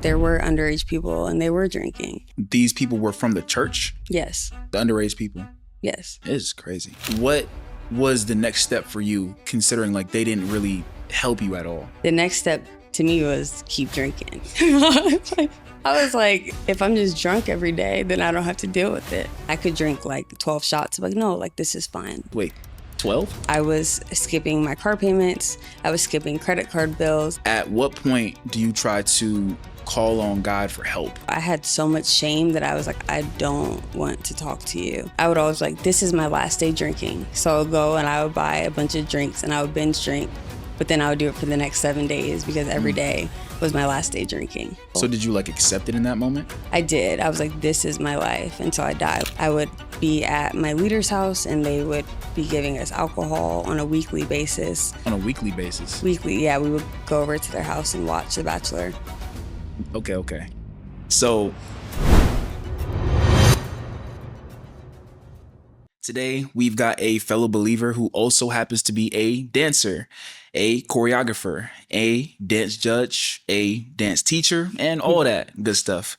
There were underage people and they were drinking. These people were from the church? Yes. The underage people? Yes. It's crazy. What was the next step for you, considering like they didn't really help you at all? The next step to me was keep drinking. I was like, if I'm just drunk every day, then I don't have to deal with it. I could drink like 12 shots. Like, no, like this is fine. Wait, 12? I was skipping my car payments. I was skipping credit card bills. At what point do you try to call on God for help? I had so much shame that I was like, I don't want to talk to you. I would always like, this is my last day drinking. So I would go and I would buy a bunch of drinks and I would binge drink. But then I would do it for the next 7 days because every day was my last day drinking. So did you like accept it in that moment? I did. I was like, this is my life until I die. I would be at my leader's house and they would be giving us alcohol on a weekly basis. On a weekly basis? Weekly, yeah. We would go over to their house and watch The Bachelor. Okay. So today we've got a fellow believer who also happens to be a dancer, a choreographer, a dance judge, a dance teacher, and all that good stuff.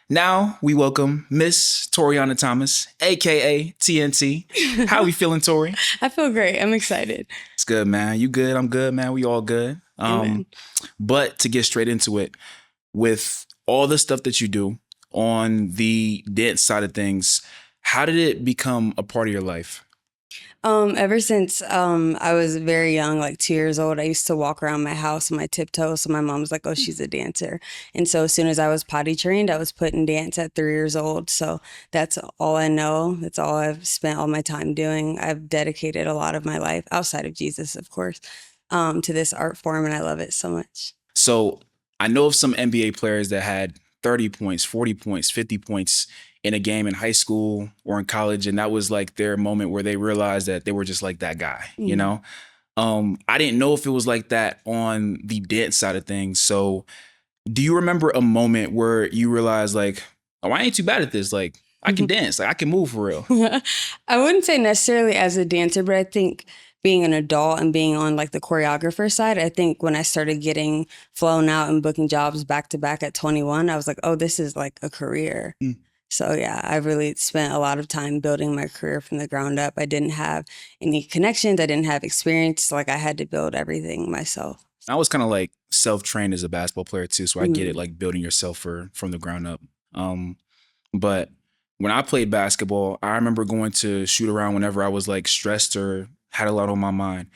Now we welcome Miss Torianna Thomas, aka TNT. How we feeling, Tori? I feel great. I'm excited. It's good, man. You good? I'm good, man. We all good. Amen. But to get straight into it, with all the stuff that you do on the dance side of things, how did it become a part of your life? Ever since I was very young, like 2 years old, I used to walk around my house on my tiptoes. So my mom was like, oh, she's a dancer. And so as soon as I was potty trained, I was put in dance at 3 years old. So that's all I know. That's all I've spent all my time doing. I've dedicated a lot of my life, outside of Jesus, of course, to this art form. And I love it so much. So I know of some NBA players that had 30 points, 40 points, 50 points in a game in high school or in college. And that was like their moment where they realized that they were just like that guy, you know? I didn't know if it was like that on the dance side of things. So do you remember a moment where you realized like, oh, I ain't too bad at this. Like I can dance, like I can move for real. I wouldn't say necessarily as a dancer, but I think being an adult and being on like the choreographer side, I think when I started getting flown out and booking jobs back to back at 21, I was like, oh, this is like a career. So yeah, I really spent a lot of time building my career from the ground up. I didn't have any connections. I didn't have experience. Like I had to build everything myself. I was kind of like self-trained as a basketball player too. So I get it, like building yourself from the ground up. But when I played basketball, I remember going to shoot around whenever I was like stressed or had a lot on my mind.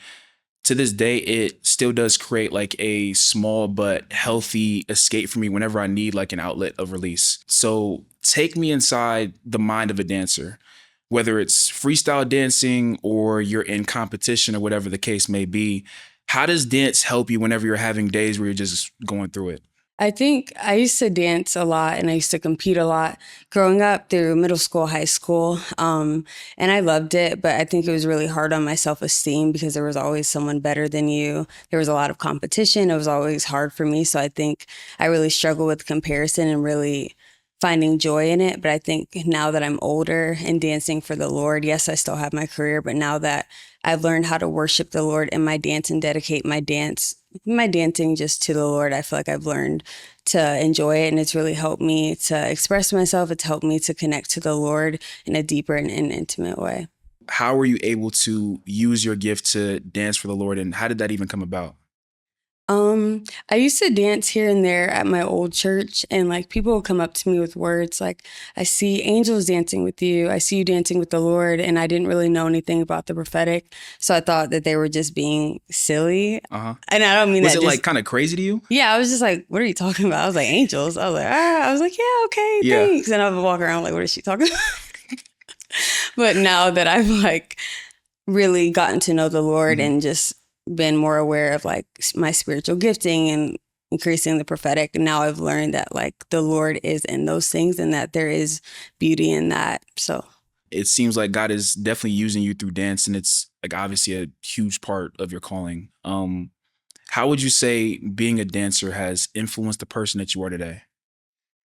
To this day, it still does create like a small but healthy escape for me whenever I need like an outlet of release. So take me inside the mind of a dancer, whether it's freestyle dancing or you're in competition or whatever the case may be. How does dance help you whenever you're having days where you're just going through it? I think I used to dance a lot and I used to compete a lot growing up through middle school, high school. And I loved it, but I think it was really hard on my self-esteem because there was always someone better than you. There was a lot of competition. It was always hard for me. So I think I really struggle with comparison and really finding joy in it. But I think now that I'm older and dancing for the Lord, yes, I still have my career, but now that I've learned how to worship the Lord in my dance and dedicate my dancing just to the Lord, I feel like I've learned to enjoy it. And it's really helped me to express myself. It's helped me to connect to the Lord in a deeper and intimate way. How were you able to use your gift to dance for the Lord? And how did that even come about? I used to dance here and there at my old church, and like people would come up to me with words like, I see angels dancing with you. I see you dancing with the Lord. And I didn't really know anything about the prophetic. So I thought that they were just being silly. And I don't mean was that. Was it like kind of crazy to you? Yeah, I was just like, what are you talking about? I was like, angels. I was like, yeah, okay, thanks. And I would walk around like, what is she talking about? But now that I've like really gotten to know the Lord and just been more aware of like my spiritual gifting and increasing the prophetic. And now I've learned that like the Lord is in those things and that there is beauty in that. So it seems like God is definitely using you through dance, and it's like obviously a huge part of your calling. How would you say being a dancer has influenced the person that you are today?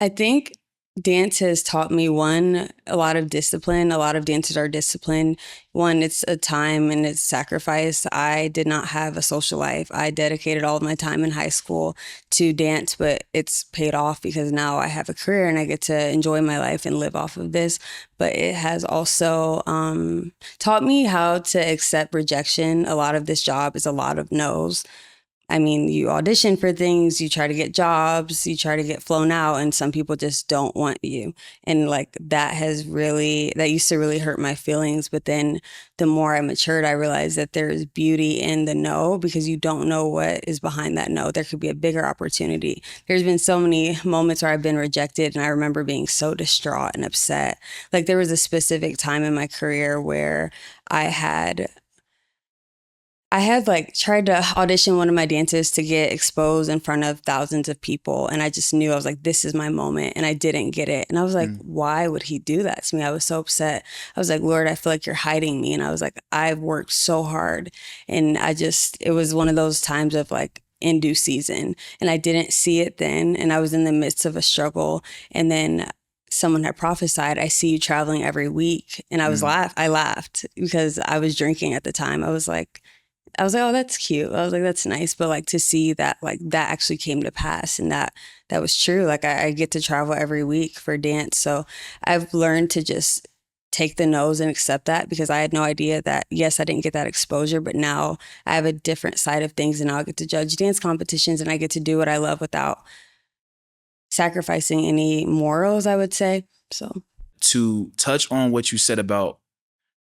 I think Dance has taught me one, a lot of discipline. A lot of dancers are disciplined. One, it's a time and it's sacrifice. I did not have a social life. I dedicated all of my time in high school to dance, but it's paid off because now I have a career and I get to enjoy my life and live off of this. But it has also taught me how to accept rejection. A lot of this job is a lot of no's. I mean, you audition for things, you try to get jobs, you try to get flown out, and some people just don't want you. And like that used to really hurt my feelings. But then the more I matured, I realized that there is beauty in the no because you don't know what is behind that no. There could be a bigger opportunity. There's been so many moments where I've been rejected, and I remember being so distraught and upset. Like there was a specific time in my career where I had I had like tried to audition one of my dances to get exposed in front of thousands of people. And I just knew I was like, this is my moment. And I didn't get it. And I was like, why would he do that to me? I was so upset. I was like, Lord, I feel like you're hiding me. And I was like, I've worked so hard. And it was one of those times of like, in due season. And I didn't see it then. And I was in the midst of a struggle. And then someone had prophesied, I see you traveling every week. And I laughed because I was drinking at the time. I was like, oh, that's cute. I was like, that's nice. But like to see that, like that actually came to pass and that was true. Like I get to travel every week for dance. So I've learned to just take the no's and accept that because I had no idea that, yes, I didn't get that exposure, but now I have a different side of things and now I get to judge dance competitions and I get to do what I love without sacrificing any morals, I would say. So To touch on what you said about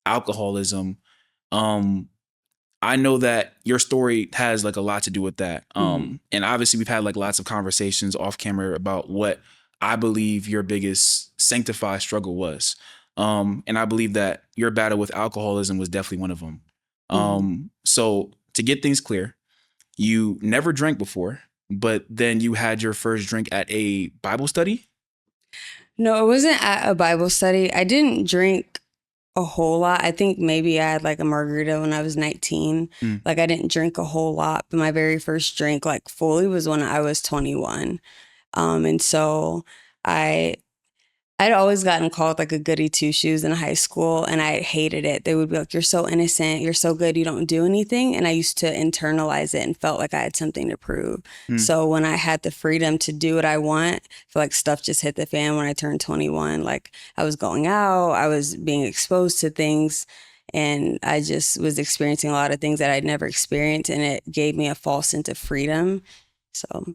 alcoholism, I know that your story has like a lot to do with that. And obviously we've had like lots of conversations off camera about what I believe your biggest sanctified struggle was. And I believe that your battle with alcoholism was definitely one of them. So to get things clear, you never drank before, but then you had your first drink at a Bible study. no, it wasn't at a Bible study. I didn't drink a whole lot. I think maybe I had like a margarita when I was 19. Like I didn't drink a whole lot, but my very first drink like fully was when I was 21. And so I I'd always gotten called like a goody two shoes in high school and I hated it. They would be like, you're so innocent, you're so good, you don't do anything. And I used to internalize it and felt like I had something to prove. So when I had the freedom to do what I want, I feel like stuff just hit the fan when I turned 21. Like I was going out, I was being exposed to things, and I just was experiencing a lot of things that I'd never experienced. And it gave me a false sense of freedom. So,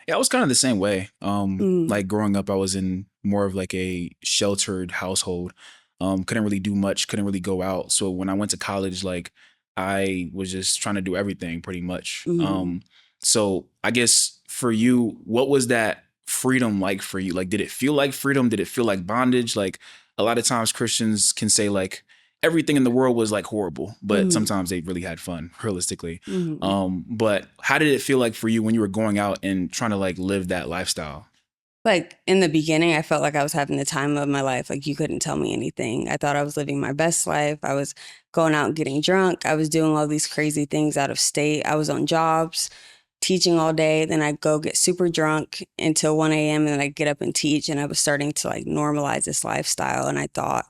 Yeah, I was kind of the same way. mm, Like growing up, I was in more of like a sheltered household. Couldn't really do much, couldn't really go out. So when I went to college, like I was just trying to do everything pretty much. mm. So I guess for you, what was that freedom like for you? Like, did it feel like freedom? Did it feel like bondage? Like a lot of times Christians can say like everything in the world was like horrible, but Mhm, sometimes they really had fun, realistically. mhm. But how did it feel like for you when you were going out and trying to like live that lifestyle? Like in the beginning, I felt like I was having the time of my life. Like you couldn't tell me anything. I thought I was living my best life. I was going out and getting drunk. I was doing all these crazy things out of state. I was on jobs, teaching all day. Then I'd go get super drunk until 1 a.m. and then I'd get up and teach. And I was starting to like normalize this lifestyle. And I thought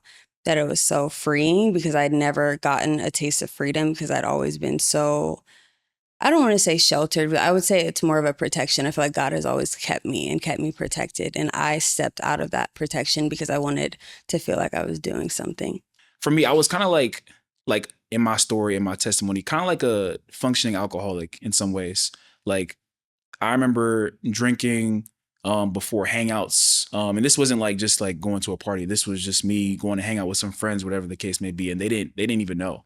that it was so freeing because I'd never gotten a taste of freedom because I'd always been so, I don't want to say sheltered, but I would say it's more of a protection. I feel like God has always kept me and kept me protected. And I stepped out of that protection because I wanted to feel like I was doing something. For me, I was kind of like in my story, in my testimony, kind of like a functioning alcoholic in some ways. Like I remember drinking before hangouts. And this wasn't like just like going to a party. This was just me going to hang out with some friends, whatever the case may be. And they didn't even know.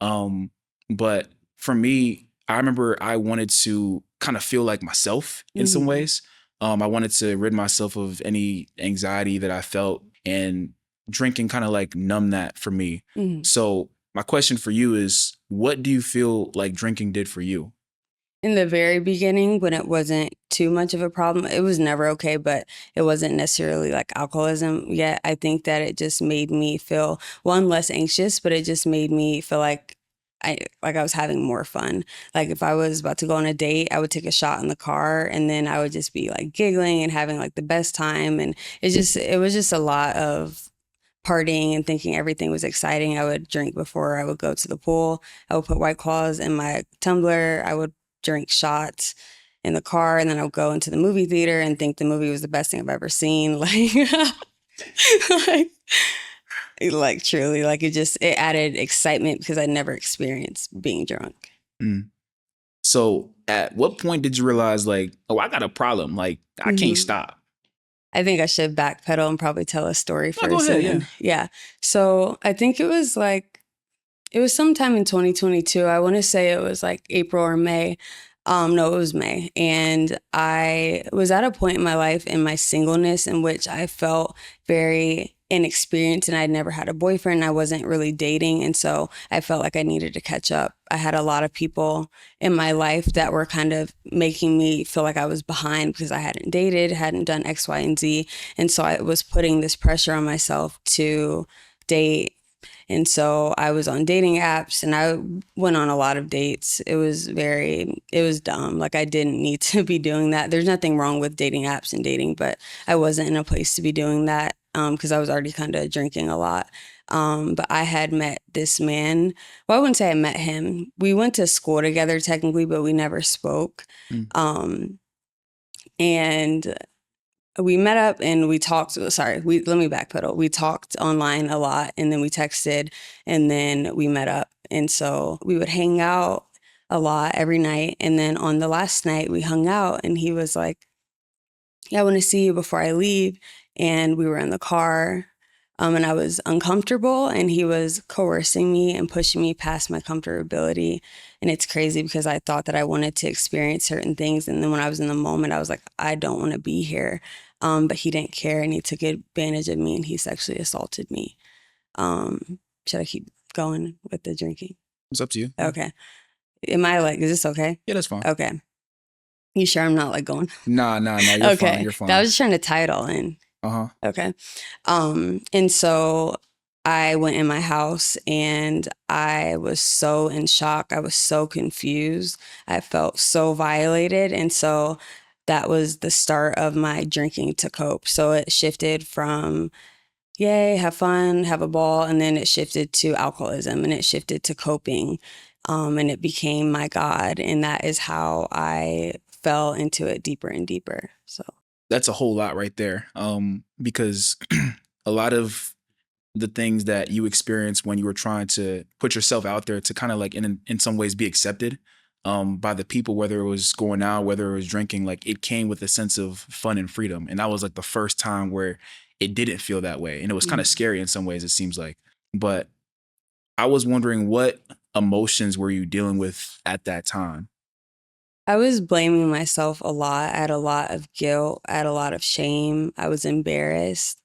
Um, but for me, I remember I wanted to kind of feel like myself in some Hmm. ways. I wanted to rid myself of any anxiety that I felt, and drinking kind of like numb that for me. Hmm. So my question for you is, what do you feel like drinking did for you? In the very beginning, when it wasn't too much of a problem, it was never okay, but it wasn't necessarily like alcoholism yet. I think that it just made me feel, one, less anxious, but it just made me feel like I was having more fun. Like if I was about to go on a date, I would take a shot in the car and then I would just be like giggling and having like the best time. And it was just a lot of partying and thinking everything was exciting. I would drink before I would go to the pool. I would put White Claws in my tumbler. I would drink shots in the car, and then I would go into the movie theater and think the movie was the best thing I've ever seen. Like, like truly, like it added excitement because I never experienced being drunk. Mm. So at what point did you realize like, oh, I got a problem. Like I can't stop. I think I should backpedal and probably tell a story No, go first. ahead, Yeah. So I think it was sometime in 2022. I want to say it was like April or May. No, it was May. And I was at a point in my life in my singleness in which I felt very inexperienced and I'd never had a boyfriend. I wasn't really dating. And so I felt like I needed to catch up. I had a lot of people in my life that were kind of making me feel like I was behind because I hadn't dated, hadn't done X, Y, and Z. And so I was putting this pressure on myself to date. And so I was on dating apps and I went on a lot of dates. It was dumb. Like I didn't need to be doing that. There's nothing wrong with dating apps and dating, but I wasn't in a place to be doing that because I was already kind of drinking a lot. But I had met this man. Well, I wouldn't say I met him. We went to school together technically, but we never spoke. And we met up and we talked. Sorry, let me backpedal. We talked online a lot and then we texted and then we met up. And so we would hang out a lot every night. And then on the last night we hung out and he was like, yeah, I want to see you before I leave. And we were in the car and I was uncomfortable and he was coercing me and pushing me past my comfortability. And it's crazy because I thought that I wanted to experience certain things. And then when I was in the moment, I was like, I don't want to be here. But he didn't care and he took advantage of me and he sexually assaulted me. Should I keep going with the drinking? It's up to you. Okay. Is this okay? Yeah, that's fine. Okay. You sure I'm not like going? Nah, you're Okay. fine. You're fine. I was just trying to tie it all in. Uh-huh. Okay. And so I went in my house and I was so in shock. I was so confused. I felt so violated. And so that was the start of my drinking to cope. So it shifted from, yay, have fun, have a ball. And then it shifted to alcoholism and it shifted to coping. And it became my God. And that is how I fell into it deeper and deeper. So that's a whole lot right there. Because a lot of the things that you experienced when you were trying to put yourself out there to kind of like in some ways be accepted by the people, whether it was going out, whether it was drinking, like it came with a sense of fun and freedom. And that was like the first time where it didn't feel that way. And it was kind of scary in some ways, it seems like. But I was wondering, what emotions were you dealing with at that time? I was blaming myself a lot. I had a lot of guilt. I had a lot of shame. I was embarrassed.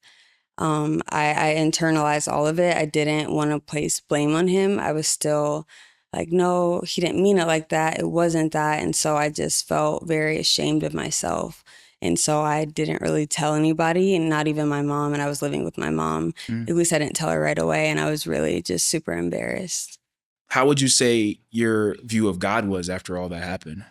I internalized all of it. I didn't want to place blame on him. I was still like, no, he didn't mean it like that. It wasn't that. And so I just felt very ashamed of myself. And so I didn't really tell anybody, and not even my mom. And I was living with my mom. At least I didn't tell her right away. And I was really just super embarrassed. How would you say your view of God was after all that happened?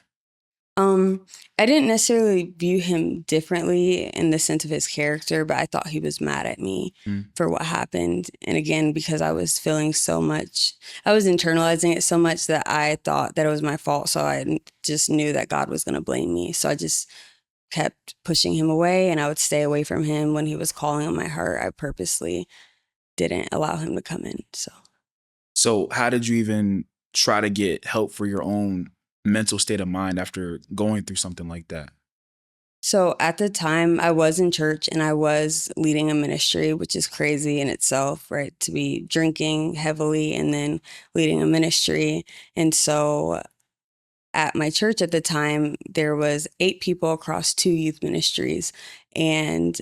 I didn't necessarily view him differently in the sense of his character, but I thought he was mad at me for what happened. And again, because I was feeling so much, I was internalizing it so much that I thought that it was my fault. So I just knew that God was going to blame me. So I just kept pushing him away and I would stay away from him when he was calling on my heart. I purposely didn't allow him to come in. So how did you even try to get help for your own mental state of mind after going through something like that? So at the time I was in church and I was leading a ministry, which is crazy in itself, right? To be drinking heavily and then leading a ministry. And so at my church at the time, there was 8 people across 2 youth ministries. And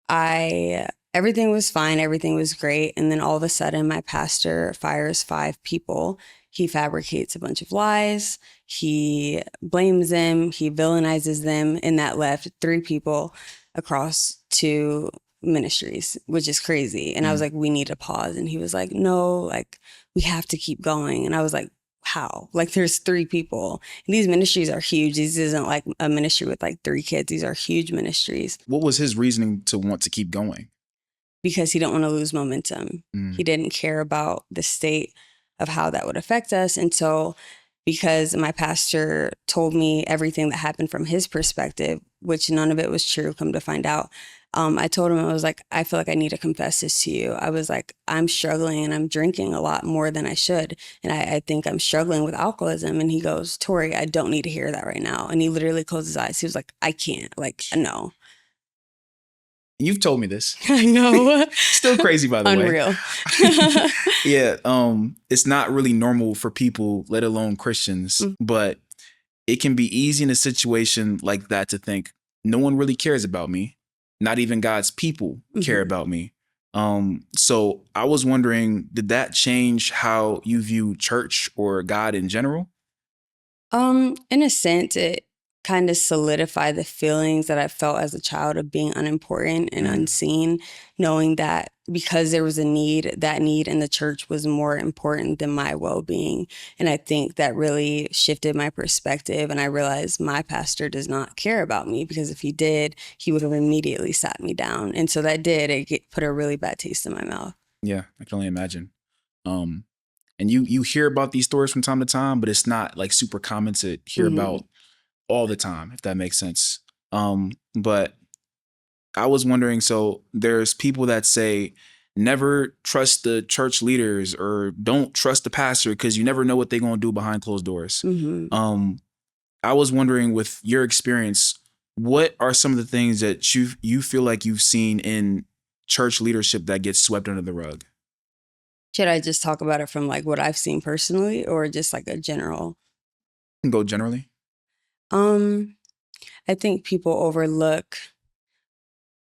everything was fine. Everything was great. And then all of a sudden, my pastor fires 5 people. He fabricates a bunch of lies. He blames them. He villainizes them. And that left 3 people across 2 ministries, which is crazy. And I was Mm. like, we need to pause. And he was like, no, like we have to keep going. And I was like, how? Like there's 3 people. And these ministries are huge. This isn't like a ministry with like 3 kids. These are huge ministries. What was his reasoning to want to keep going? Because he didn't want to lose momentum. Mm. He didn't care about the state of how that would affect us. And so because my pastor told me everything that happened from his perspective, which none of it was true, come to find out, I told him, I was like, I feel like I need to confess this to you. I was like, I'm struggling and I'm drinking a lot more than I should. And I think I'm struggling with alcoholism. And he goes, Tori, I don't need to hear that right now. And he literally closed his eyes. He was like, I can't, like, no. You've told me this. I know. Still crazy, by the Unreal. way. Yeah. It's not really normal for people, let alone Christians, but it can be easy in a situation like that to think no one really cares about me. Not even God's people care about me. So I was wondering, did that change how you view church or God in general? In a sense, it kind of solidified the feelings that I felt as a child of being unimportant and unseen, knowing that because there was a need, that need in the church was more important than my well-being. And I think that really shifted my perspective. And I realized my pastor does not care about me, because if he did, he would have immediately sat me down. And so that did, put a really bad taste in my mouth. Yeah, I can only imagine. And you hear about these stories from time to time, but it's not like super common to hear about all the time, if that makes sense. But I was wondering, so there's people that say never trust the church leaders or don't trust the pastor because you never know what they're going to do behind closed doors. I was wondering, with your experience, what are some of the things that you feel like you've seen in church leadership that gets swept under the rug? Should I just talk about it from like what I've seen personally, or just like a general? Go generally. I think people overlook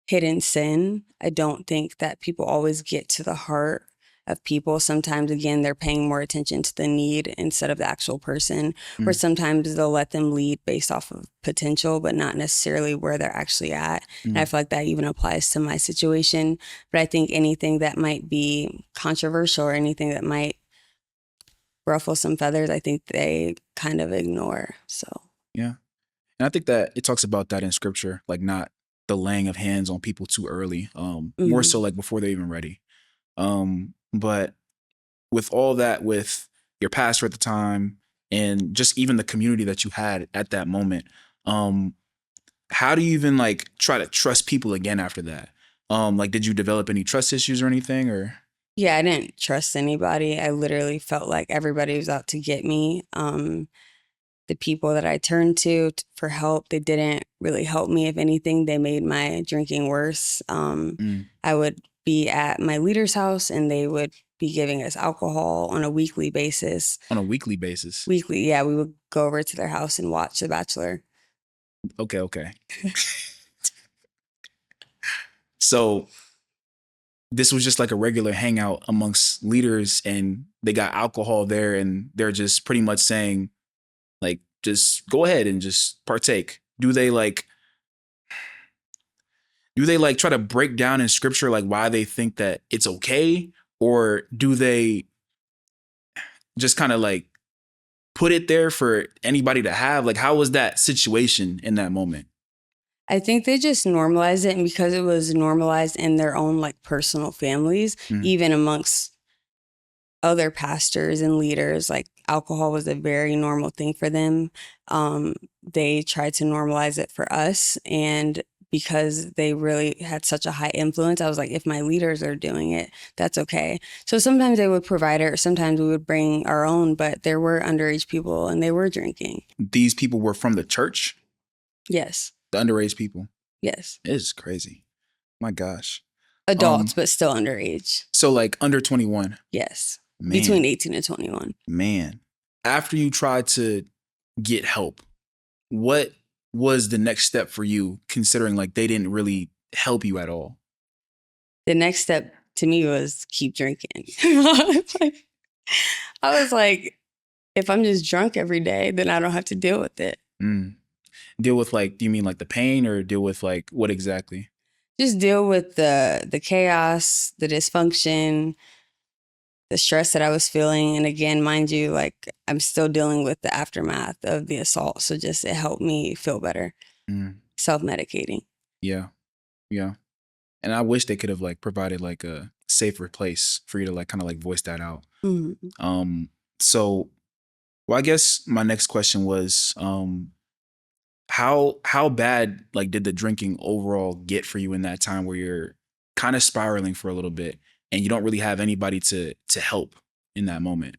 hidden sin. I don't think that people always get to the heart of people. Sometimes, again, they're paying more attention to the need instead of the actual person, or sometimes they'll let them lead based off of potential, but not necessarily where they're actually at. And I feel like that even applies to my situation. But I think anything that might be controversial or anything that might ruffle some feathers, I think they kind of ignore. So, yeah. And I think that it talks about that in scripture, like not the laying of hands on people too early, more so like before they're even ready. But with all that, with your pastor at the time and just even the community that you had at that moment, how do you even like try to trust people again after that? Like, did you develop any trust issues or anything, or? yeah, I didn't trust anybody. I literally felt like everybody was out to get me. The people that I turned to for help, they didn't really help me. If anything, they made my drinking worse. I would be at my leader's house and they would be giving us alcohol on a weekly basis. On a weekly basis? Weekly, yeah. We would go over to their house and watch The Bachelor. Okay. So this was just like a regular hangout amongst leaders, and they got alcohol there, and they're just pretty much saying, like, just go ahead and just partake. Do they try to break down in scripture like why they think that it's okay? Or do they just kind of like put it there for anybody to have? Like, how was that situation in that moment? I think they just normalized it, and because it was normalized in their own like personal families, even amongst other pastors and leaders, like alcohol was a very normal thing for them. They tried to normalize it for us. And because they really had such a high influence, I was like, if my leaders are doing it, that's okay. So sometimes they would provide it, or sometimes we would bring our own, but there were underage people and they were drinking. These people were from the church? Yes. The underage people? Yes. It's crazy. My gosh. Adults, but still underage. So like under 21? Yes. Man. Between 18 and 21. Man. After you tried to get help, what was the next step for you, considering like they didn't really help you at all? The next step to me was keep drinking. I was like, if I'm just drunk every day, then I don't have to deal with it. Deal with like, do you mean like the pain, or deal with like what exactly? just deal with the chaos, the dysfunction, the stress that I was feeling. And again, mind you, like I'm still dealing with the aftermath of the assault. So just it helped me feel better, Mm. self-medicating. Yeah. Yeah. And I wish they could have like provided like a safer place for you to like kind of like voice that out. Mhm. So well, I guess my next question was, how bad like did the drinking overall get for you in that time where you're kind of spiraling for a little bit and you don't really have anybody to help in that moment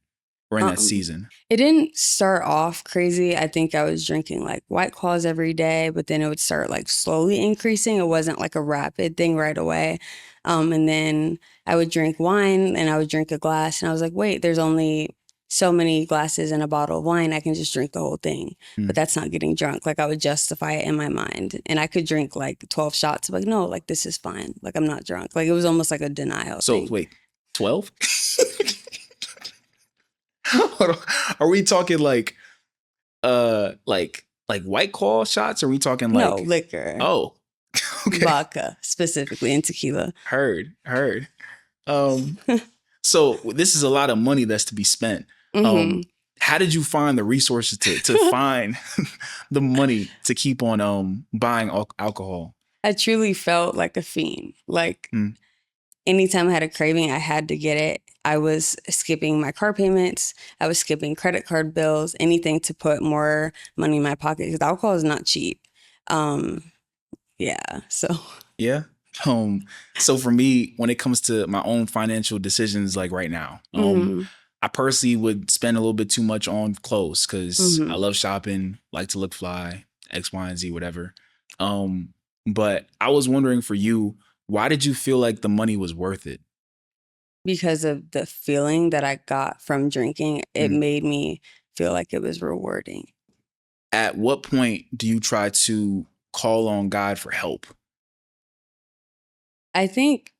or in that Um, season? it didn't start off crazy. I think I was drinking like White Claws every day, but then it would start like slowly increasing. It wasn't like a rapid thing right away. And then I would drink wine and I would drink a glass and I was like, wait, there's only so many glasses in a bottle of wine. I can just drink the whole thing, but Mm. that's not getting drunk. Like I would justify it in my mind and I could drink like 12 shots. Like, no, like this is fine. Like I'm not drunk. Like it was almost like a denial So thing. wait, 12? Are we talking like White Claw shots? Or are we talking No, like, liquor. oh, okay. Vodka specifically and tequila. Heard. Um, so this is a lot of money that's to be spent. Hmm. How did you find the resources to find the money to keep on buying alcohol? I truly felt like a fiend. Like Mm. anytime I had a craving, I had to get it. I was skipping my car payments. I was skipping credit card bills, anything to put more money in my pocket because alcohol is not cheap. Um, yeah. So, Yeah. So for me, when it comes to my own financial decisions, like right now, hmm I personally would spend a little bit too much on clothes because I hmm love shopping, like to look fly, X, Y, and Z, whatever. But I was wondering for you, why did you feel like the money was worth it? because of the feeling that I got from drinking, it Mm. made me feel like it was rewarding. At what point do you try to call on God for help? I think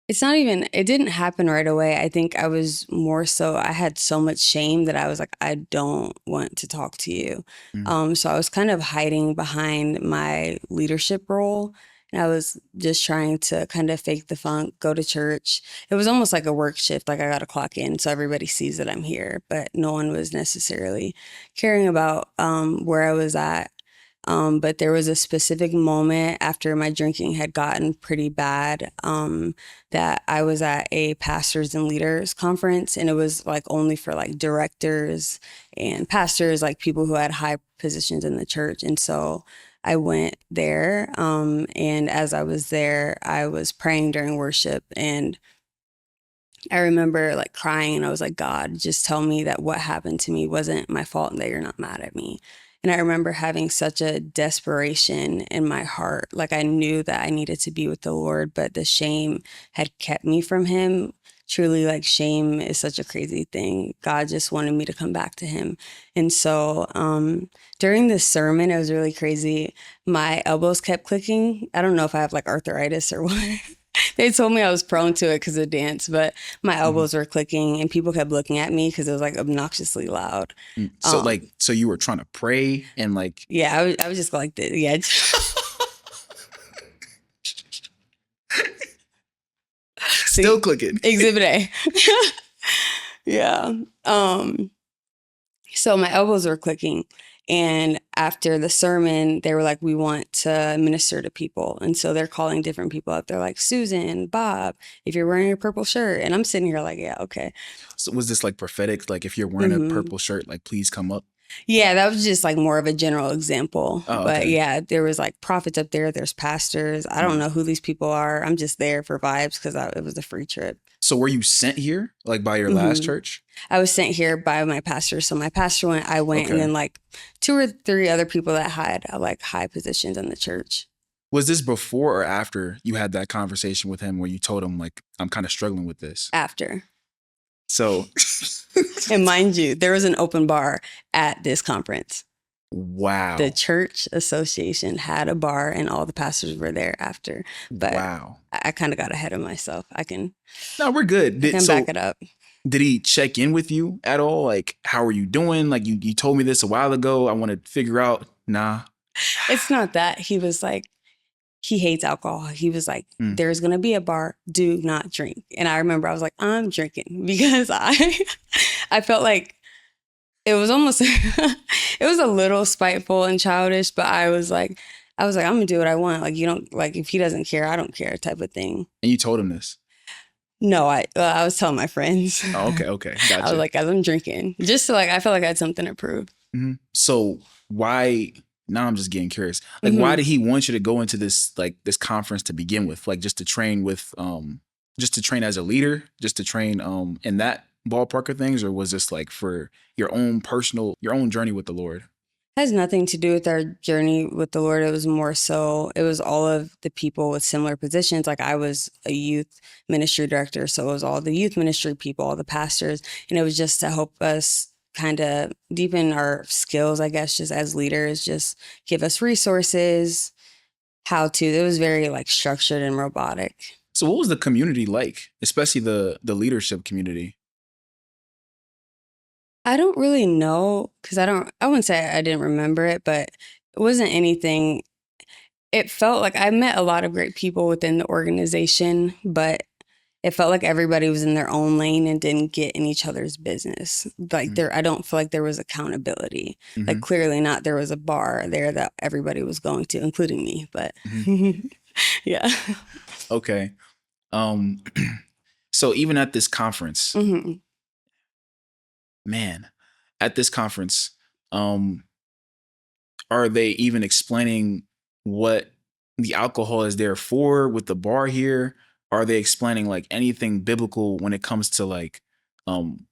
it's not even, it didn't happen right away. I think I was more so, I had so much shame that I was like, I don't want to talk to you. Mm. So I was kind of hiding behind my leadership role. And I was just trying to kind of fake the funk, go to church. It was almost like a work shift, like I got to clock in so everybody sees that I'm here, but no one was necessarily caring about where I was at. But there was a specific moment after my drinking had gotten pretty bad that I was at a pastors and leaders conference, and it was like only for like directors and pastors, like people who had high positions in the church. And so I went there, and as I was there, I was praying during worship, and I remember like crying and I was like, God, just tell me that what happened to me wasn't my fault and that you're not mad at me. And I remember having such a desperation in my heart. Like I knew that I needed to be with the Lord, but the shame had kept me from him. Truly, like shame is such a crazy thing. God just wanted me to come back to him. And so during this sermon, it was really crazy. My elbows kept clicking. I don't know if I have like arthritis or what. They told me I was prone to it because of dance, but my Mhm. elbows were clicking and people kept looking at me because it was like obnoxiously loud. Mm. So Um, like, so you were trying to pray and like, yeah, I was just like this. Yeah. still See, clicking. exhibit A. Yeah. So my elbows were clicking. And after the sermon, they were like, we want to minister to people. And so they're calling different people up. They're like, Susan, Bob, if you're wearing a purple shirt. And I'm sitting here like, yeah, okay. So was this like prophetic? Like if you're wearing a hmm purple shirt, like please come up. Yeah, that was just like more of a general example. Oh, But okay. yeah, there was like prophets up there. There's pastors. I don't Mm. know who these people are. I'm just there for vibes because it was a free trip. So were you sent here like by your last hmm church? I was sent here by my pastor. So my pastor went, I went, and Okay. then like two or three other people that had like high positions in the church Was this before or after you had that conversation with him where you told him like I'm kind of struggling with this? after. So And mind you, there was an open bar at this conference. The wow. church association had a bar and all the pastors were there after. But Wow. I kind of got ahead of myself. No, we're good. I can back it up. Did he check in with you at all? Like, how are you doing? Like you told me this a while ago. I want to figure out. Nah. It's not that. He was like, he hates alcohol. He was like, Mm. there's going to be a bar, do not drink. And I remember I was like, I'm drinking because I felt like it was almost, it was a little spiteful and childish, but I'm gonna do what I want. Like, you don't, like, if he doesn't care, I don't care type of thing. And you told him this? No, I was telling my friends. Oh, okay. I was Gotcha. like, as I'm drinking, just to like, I felt like I had something to prove. Mhm. So why, now I'm just getting curious. Like, why Mhm. did he want you to go into this, like this conference to begin with? Like just to train with, just to train as a leader, just to train in that ballpark of things? Or was this like for your own personal, your own journey with the Lord? Has nothing to do with our journey with the Lord. It was more so, it was all of the people with similar positions. Like I was a youth ministry director, so it was all the youth ministry people, all the pastors, and it was just to help us kind of deepen our skills, I guess, just as leaders, just give us resources, how to. It was very like structured and robotic. So what was the community like, especially the leadership community? I don't really know because I wouldn't say I didn't remember it, but it wasn't anything. It felt like I met a lot of great people within the organization, but it felt like everybody was in their own lane and didn't get in each other's business. Like I don't feel like there was accountability. Like Mm-hmm. clearly not. There was a bar there that everybody was going to, including me. But Mm-hmm. yeah. Okay. Um, so even at this conference, Hmm. man, at this conference, um, are they even explaining what the alcohol is there for with the bar here? Are they explaining like anything biblical when it comes to like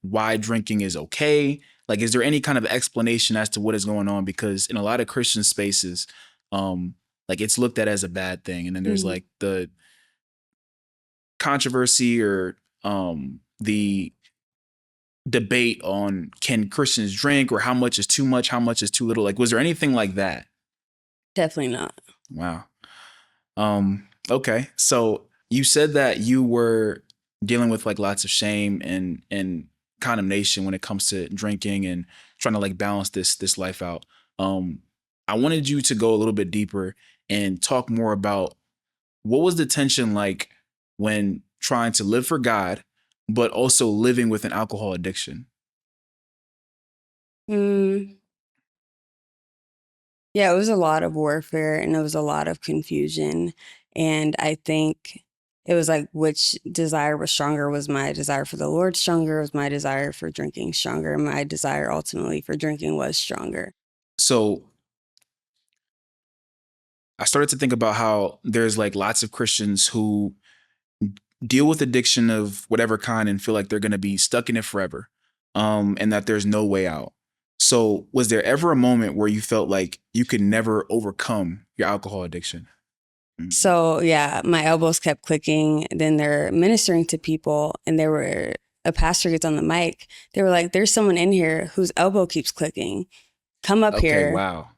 why drinking is okay? Like, is there any kind of explanation as to what is going on? Because in a lot of Christian spaces, like it's looked at as a bad thing. And then there's Hmm. like the controversy or the debate on can Christians drink or how much is too much, how much is too little. Like, was there anything like that? Definitely not. Wow. Okay. So you said that you were dealing with like lots of shame and condemnation when it comes to drinking and trying to like balance this life out. Um, I wanted you to go a little bit deeper and talk more about what was the tension like when trying to live for God, but also living with an alcohol addiction. Mm. Yeah, it was a lot of warfare and it was a lot of confusion. And I think it was like which desire was stronger? Was my desire for the Lord stronger? Was my desire for drinking stronger? My desire ultimately for drinking was stronger. So I started to think about how there's like lots of Christians who deal with addiction of whatever kind and feel like they're going to be stuck in it forever, and that there's no way out. So was there ever a moment where you felt like you could never overcome your alcohol addiction? Mm. So yeah, my elbows kept clicking. Then they're ministering to people and a pastor gets on the mic. They were like, there's someone in here whose elbow keeps clicking. Come up Okay, here. wow.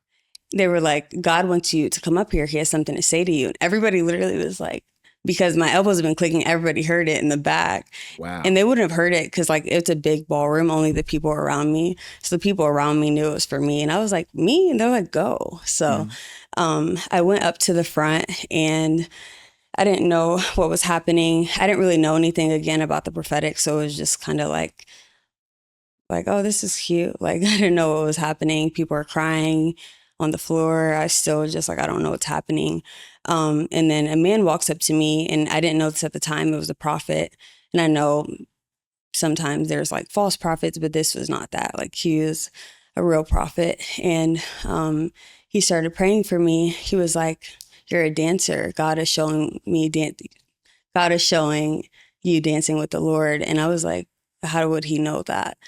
They were like, God wants you to come up here. He has something to say to you. And everybody literally was like, because my elbows have been clicking, everybody heard it in the back. Wow. And they wouldn't have heard it because like it's a big ballroom, only the people around me. So the people around me knew it was for me. And I was like, me? And they're like, go. So I went up to the front and I didn't know what was happening. I didn't really know anything again about the prophetic. So it was just kind of like, oh, this is cute. Like, I didn't know what was happening. People are crying on the floor. I still was just like, I don't know what's happening. And then a man walks up to me, and I didn't know this at the time. It was a prophet. And I know sometimes there's like false prophets, but this was not that. Like, he is a real prophet. And he started praying for me. He was like, you're a dancer. God is showing me God is showing you dancing with the Lord. And I was like, how would he know that?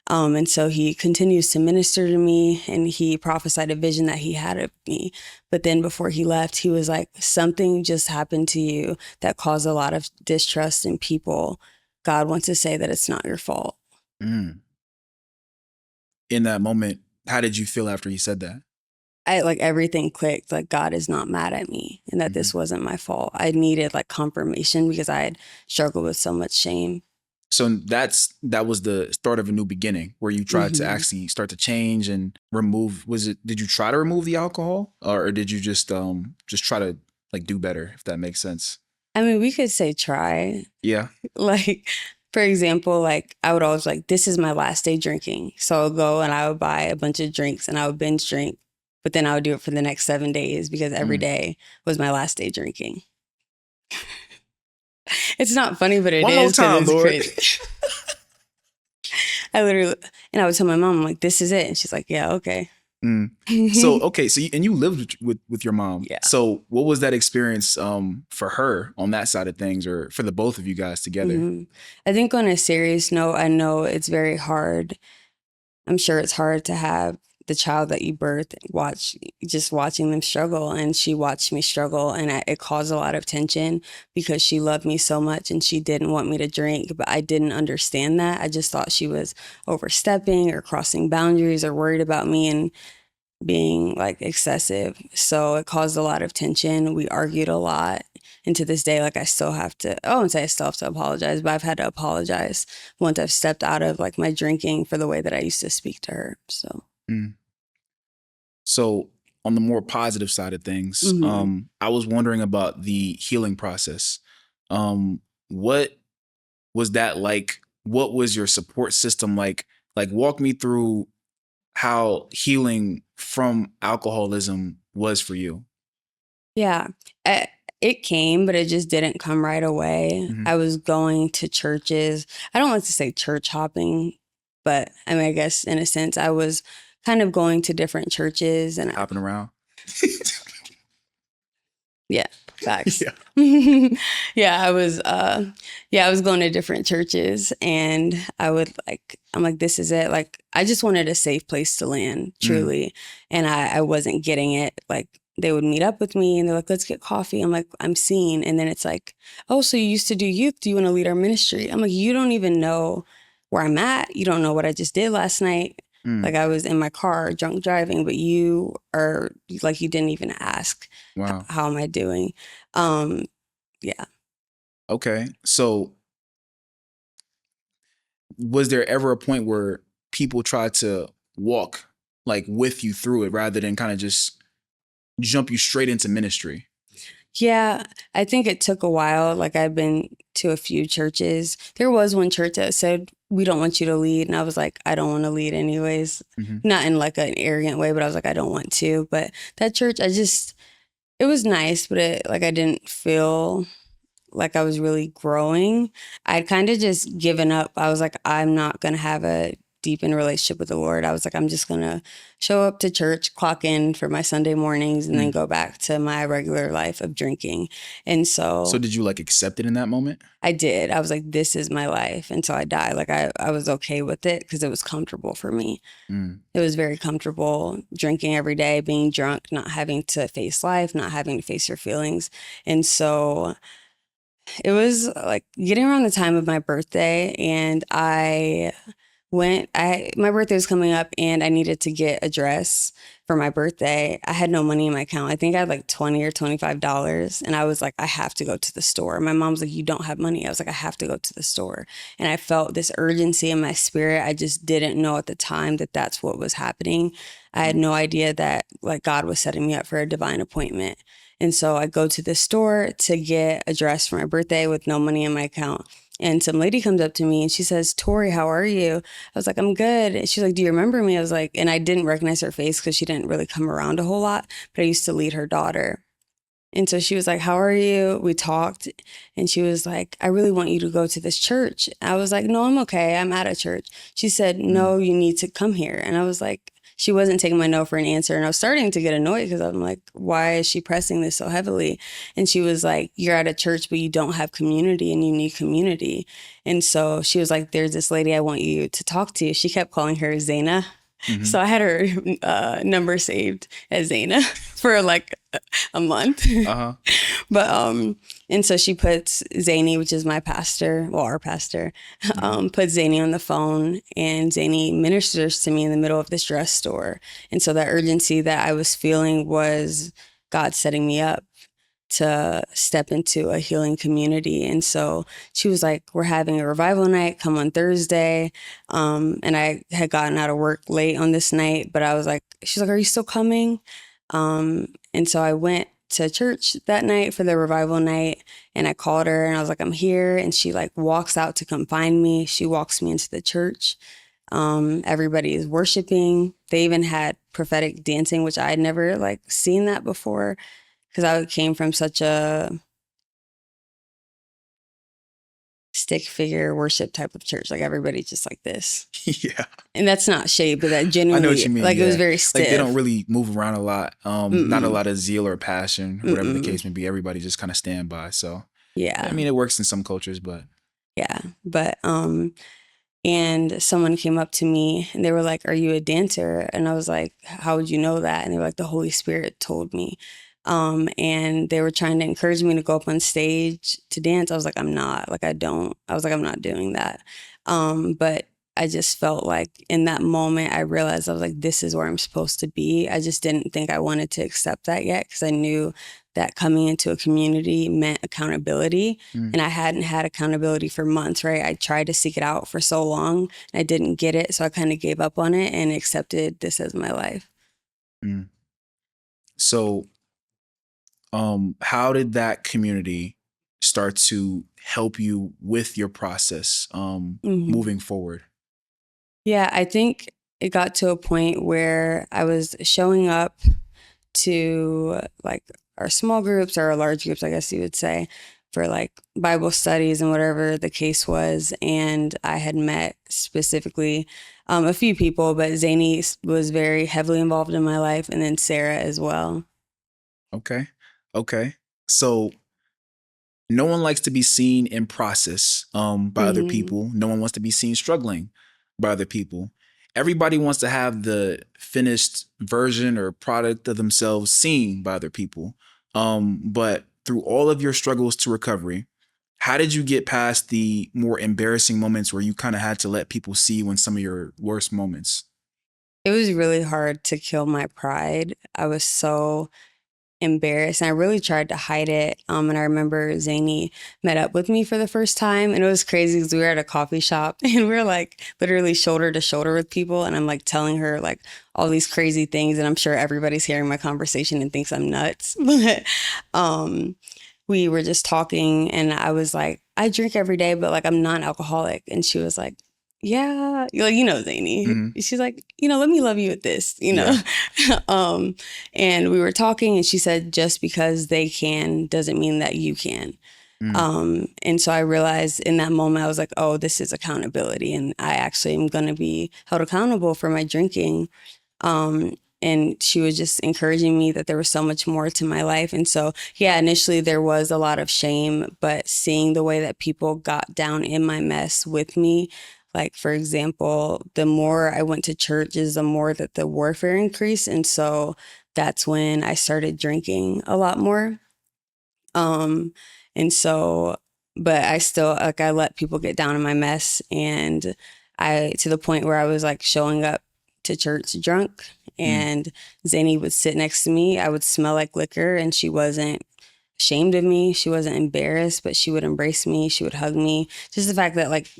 And so he continues to minister to me and he prophesied a vision that he had of me. But then before he left, he was like, something just happened to you that caused a lot of distrust in people. God wants to say that it's not your fault. Mm. In that moment, how did you feel after he said that? I like everything clicked. Like God is not mad at me and that Mhm. this wasn't my fault. I needed like confirmation because I had struggled with so much shame. So that was the start of a new beginning where you tried to Hmm. actually start to change and remove. Was it? Did you try to remove the alcohol, or did you just try to like do better, if that makes sense? I mean, we could say try. Yeah. Like, for example, like I would always like, this is my last day drinking. So I'll go and I would buy a bunch of drinks and I would binge drink, but then I would do it for the next 7 days because every day was my last day drinking. It's not funny, but it One more is because time, it's Lord. crazy. I literally, and I would tell my mom, I'm like, this is it. And she's like, yeah, okay. So, okay. So, you lived with your mom. Yeah. So what was that experience for her on that side of things, or for the both of you guys together? I think on a serious note, I know it's very hard. I'm sure it's hard to have the child that you birth watching them struggle. And she watched me struggle, and it caused a lot of tension because she loved me so much and she didn't want me to drink, but I didn't understand that. I just thought she was overstepping or crossing boundaries or worried about me and being like excessive. So it caused a lot of tension. We argued a lot. And to this day, like I still have to, I won't say I still have to apologize, but I've had to apologize once I've stepped out of like my drinking for the way that I used to speak to her. So. So on the more positive side of things, I was wondering about the healing process. What was that like? What was your support system like? Like, walk me through how healing from alcoholism was for you. Yeah, it came, but it just didn't come right away. I was going to churches. I don't like to say church hopping, but I mean, I guess in a sense, I was kind of going to different churches and Hopping around. Yeah, facts. Yeah. I was going to different churches and I'm like, this is it. Like, I just wanted a safe place to land, truly. And I wasn't getting it. Like, they would meet up with me and they're like, let's get coffee. I'm like, I'm seen. And then it's like, oh, so you used to do youth. Do you want to lead our ministry? I'm like, you don't even know where I'm at. You don't know what I just did last night. Like, I was in my car drunk driving, but you are like, you didn't even ask. Wow. How am I doing? Yeah. Okay. So was there ever a point where people tried to walk like with you through it rather than kind of just jump you straight into ministry? Yeah, I think it took a while. Like, I've been to a few churches. There was one church that said, we don't want you to lead. And I was like, I don't want to lead anyways. Not in like an arrogant way, but I was like, I don't want to. But that church, it was nice, but I didn't feel like I was really growing. I'd kind of just given up. I was like, I'm not going to have a deepened relationship with the Lord. I was like, I'm just going to show up to church, clock in for my Sunday mornings, and then go back to my regular life of drinking. And so did you like accept it in that moment? I did. I was like, this is my life until I die. Like, I was okay with it because it was comfortable for me. It was very comfortable drinking every day, being drunk, not having to face life, not having to face your feelings. And so it was like getting around the time of my birthday, and my birthday was coming up and I needed to get a dress for my birthday. I had no money in my account. I think I had like $20 or $25. And I was like, I have to go to the store. My mom was like, you don't have money. I was like, I have to go to the store. And I felt this urgency in my spirit. I just didn't know at the time that that's what was happening. I had no idea that like God was setting me up for a divine appointment. And so I go to the store to get a dress for my birthday with no money in my account. And some lady comes up to me and she says, Tori, how are you? I was like, I'm good. And she's like, do you remember me? I was like, and I didn't recognize her face because she didn't really come around a whole lot, but I used to lead her daughter. And so she was like, how are you? We talked and she was like, I really want you to go to this church. I was like, no, I'm okay. I'm at a church. She said, no, you need to come here. And I was like, she wasn't taking my no for an answer. And I was starting to get annoyed because I'm like, why is she pressing this so heavily? And she was like, you're at a church, but you don't have community and you need community. And so she was like, there's this lady I want you to talk to. She kept calling her Zaina. So I had her number saved as Zaina for like a month. But and so she puts Zany, which is my pastor, well, our pastor, puts Zany on the phone, and Zany ministers to me in the middle of this dress store. And so that urgency that I was feeling was God setting me up to step into a healing community. And so she was like, we're having a revival night, come on Thursday. And I had gotten out of work late on this night, but I was like, she's like, are you still coming? And so I went to church that night for the revival night, and I called her and I was like, I'm here. And she like walks out to come find me. She walks me into the church. Everybody is worshiping. They even had prophetic dancing, which I had never like seen that before because I came from such a stick figure worship type of church. Like everybody just like this. Yeah. And that's not shade, but that I know genuinely, what you mean. like yeah. it was very stiff. Like they don't really move around a lot. Not a Mm-mm. lot of zeal or passion, whatever the Mm-mm. case may be. Everybody just kind of stand by. So Yeah. I mean, it works in some cultures, but Yeah. But, and someone came up to me and they were like, are you a dancer? And I was like, how would you know that? And they were like, the Holy Spirit told me. And they were trying to encourage me to go up on stage to dance. I was like, I'm not. Like, I was like, I'm not doing that. But I just felt like in that moment, I realized I was like, this is where I'm supposed to be. I just didn't think I wanted to accept that yet because I knew that coming into a community meant accountability. And I hadn't had accountability for months, right? I tried to seek it out for so long and I didn't get it. So I kind of gave up on it and accepted this as my life. So how did that community start to help you with your process moving forward? Yeah, I think it got to a point where I was showing up to like our small groups or our large groups, I guess you would say, for like Bible studies and whatever the case was. And I had met specifically a few people, but Zany was very heavily involved in my life, and then Sarah as well. Okay. So no one likes to be seen in process by other people. No one wants to be seen struggling by other people. Everybody wants to have the finished version or product of themselves seen by other people. But through all of your struggles to recovery, how did you get past the more embarrassing moments where you kind of had to let people see you in some of your worst moments? It was really hard to kill my pride. I was so embarrassed and I really tried to hide it. And I remember Zany met up with me for the first time, and it was crazy because we were at a coffee shop and we were like literally shoulder to shoulder with people, and I'm like telling her like all these crazy things, and I'm sure everybody's hearing my conversation and thinks I'm nuts. But we were just talking and I was like, I drink every day, but like I'm non-alcoholic. And she was like, yeah, like, Zany. She's like, let me love you with this, and we were talking and she said, just because they can doesn't mean that you can. And so I realized in that moment, I was like, oh, this is accountability. And I actually am going to be held accountable for my drinking. And she was just encouraging me that there was so much more to my life. And so, yeah, initially there was a lot of shame, but seeing the way that people got down in my mess with me, like, for example, the more I went to churches, the more that the warfare increased. And so that's when I started drinking a lot more. And so, but I still, like, I let people get down in my mess, and to the point where I was like showing up to church drunk, and Zany would sit next to me. I would smell like liquor, and she wasn't ashamed of me. She wasn't embarrassed, but she would embrace me. She would hug me. Just the fact that like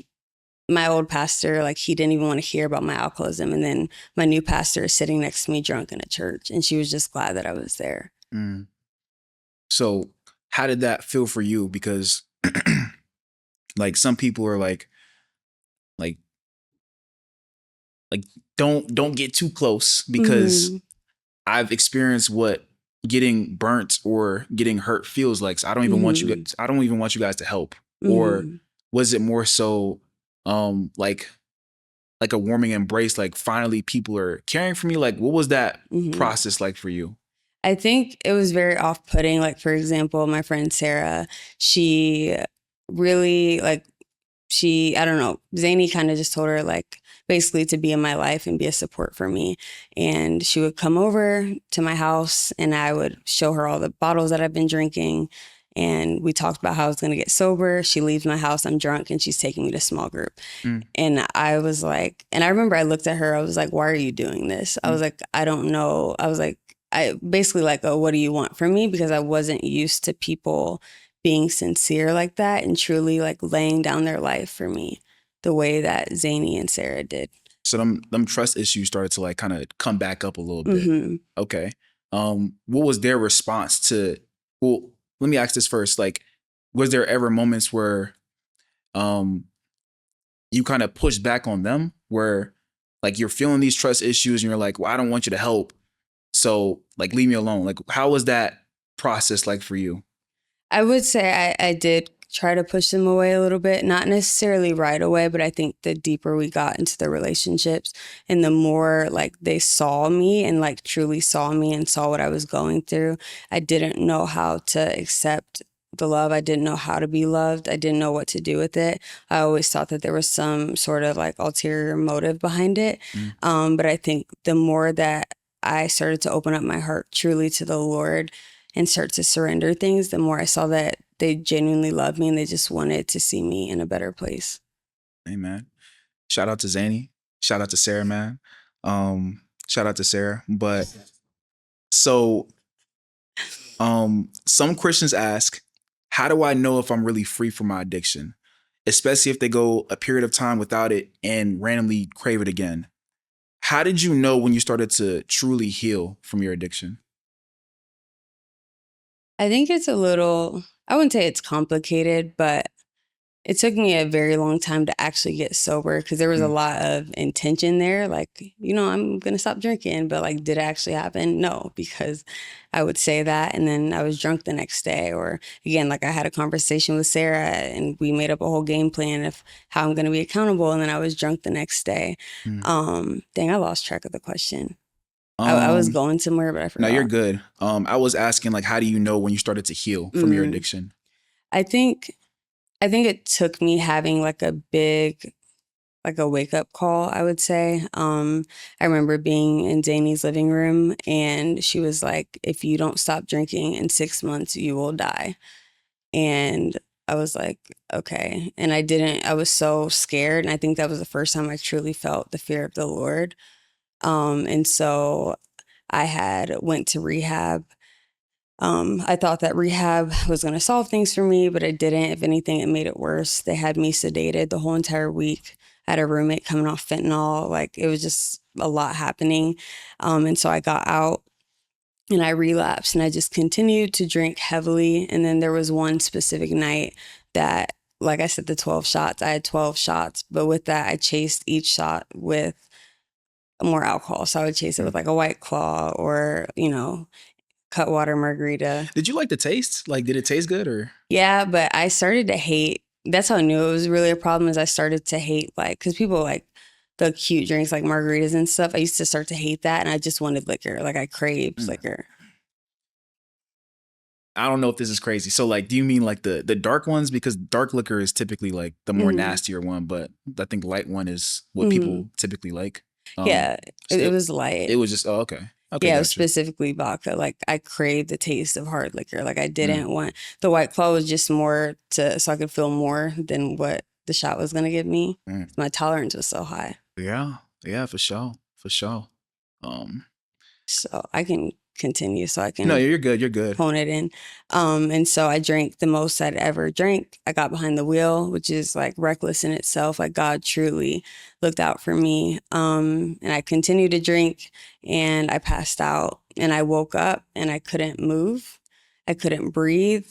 my old pastor, like he didn't even want to hear about my alcoholism. And then my new pastor is sitting next to me drunk in a church, and she was just glad that I was there. So how did that feel for you? Because like some people are like don't get too close, because I've experienced what getting burnt or getting hurt feels like. So I don't even want you guys to help. Or was it more so like a warming embrace, like finally people are caring for me? Like what was that process like for you? I think it was very off-putting. Like, for example, my friend Sarah, she really I don't know, Zany kind of just told her like basically to be in my life and be a support for me. And she would come over to my house and I would show her all the bottles that I've been drinking. And we talked about how I was going to get sober. She leaves my house, I'm drunk, and she's taking me to small group. And I was like, and I remember I looked at her, I was like, why are you doing this? I was like, I don't know. I was like, I basically like, oh, what do you want from me? Because I wasn't used to people being sincere like that and truly like laying down their life for me the way that Zany and Sarah did. So them trust issues started to like kind of come back up a little bit. Okay. What was their response to Well, let me ask this first. Like, was there ever moments where um you kind of pushed back on them, where like you're feeling these trust issues and you're like, well, I don't want you to help. So like leave me alone. Like how was that process like for you? I would say I did try to push them away a little bit, not necessarily right away, but I think the deeper we got into the relationships and the more like they saw me and like truly saw me and saw what I was going through, I didn't know how to accept the love. I didn't know how to be loved. I didn't know what to do with it. I always thought that there was some sort of like ulterior motive behind it. Mm. But I think the more that I started to open up my heart truly to the Lord and start to surrender things, the more I saw that they genuinely loved me and they just wanted to see me in a better place. Amen. Shout out to Zany. Shout out to Sarah, man. Shout out to Sarah. But so some Christians ask, how do I know if I'm really free from my addiction? Especially if they go a period of time without it and randomly crave it again. How did you know when you started to truly heal from your addiction? I think it's a little, I wouldn't say it's complicated, but it took me a very long time to actually get sober because there was a Mm. lot of intention there. Like, I'm going to stop drinking. But like, did it actually happen? No, because I would say that. And then I was drunk the next day. Or again, like I had a conversation with Sarah and we made up a whole game plan of how I'm going to be accountable. And then I was drunk the next day. Mm. Dang, I lost track of the question. I was Um, going somewhere, but I no, you're forgot. good. I was asking like, how do you know when you started to heal from your Mm, addiction? I think I think it took me having like a big, like a wake up call, I would say. I remember being in Zany's living room and she was like, if you don't stop drinking in 6 months, you will die. And I was like, okay. And I was so scared. And I think that was the first time I truly felt the fear of the Lord. And so I had went to rehab. I thought that rehab was going to solve things for me, but it didn't. If anything, it made it worse. They had me sedated the whole entire week. I had a roommate coming off fentanyl. Like it was just a lot happening. And so I got out and I relapsed and I just continued to drink heavily. And then there was one specific night that, like I said, the 12 shots, I had 12 shots, but with that, I chased each shot with more alcohol. So I would chase it with Mm. like a White Claw or, Cutwater margarita. Did you like the taste? Like, did it taste good or? Yeah, but I started to hate. That's how I knew it was really a problem. Is I started to hate like because people like the cute drinks like margaritas and stuff. I used to start to hate that, and I just wanted liquor. Like I craved Mm. liquor. I don't know if this is crazy. So like, do you mean like the dark ones? Because dark liquor is typically like the more Hmm. nastier one, but I think light one is what Hmm. people typically like. Um, Yeah, it it, was it light. was just, oh, okay. Okay, Yeah, it was gotcha. specifically vodka. Like I craved the taste of hard liquor. Like I Mm. didn't want the White Claw was just more to so I could feel more than what the shot was gonna give me. Mm. My tolerance was so high. Yeah, yeah, for sure. For sure. Um, So I can continue so I no, can you're good. You're good. hone it in. And so I drank the most I'd ever drank. I got behind the wheel, which is like reckless in itself. Like God truly looked out for me. And I continued to drink and I passed out and I woke up and I couldn't move. I couldn't breathe.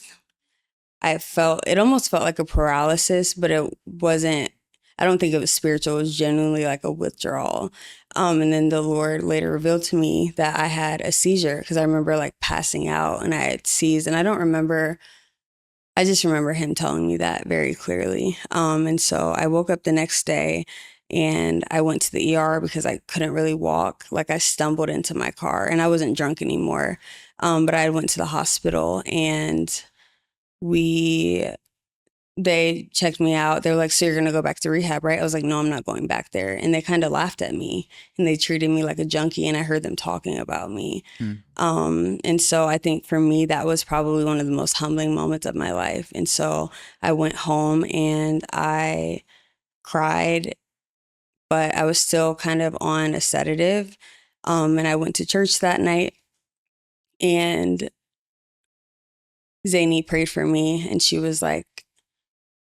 It almost felt like a paralysis, but it wasn't, I don't think it was spiritual. It was genuinely like a withdrawal. And then the Lord later revealed to me that I had a seizure because I remember like passing out and I had seized. And I just remember him telling me that very clearly. And so I woke up the next day and I went to the ER because I couldn't really walk. Like I stumbled into my car and I wasn't drunk anymore. But I went to the hospital and we they checked me out. They were like, so you're going to go back to rehab, right? I was like, no, I'm not going back there. And they kind of laughed at me and they treated me like a junkie. And I heard them talking about me. Mm. And so I think for me, that was probably one of the most humbling moments of my life. And so I went home and I cried, but I was still kind of on a sedative. And I went to church that night and Zany prayed for me and she was like,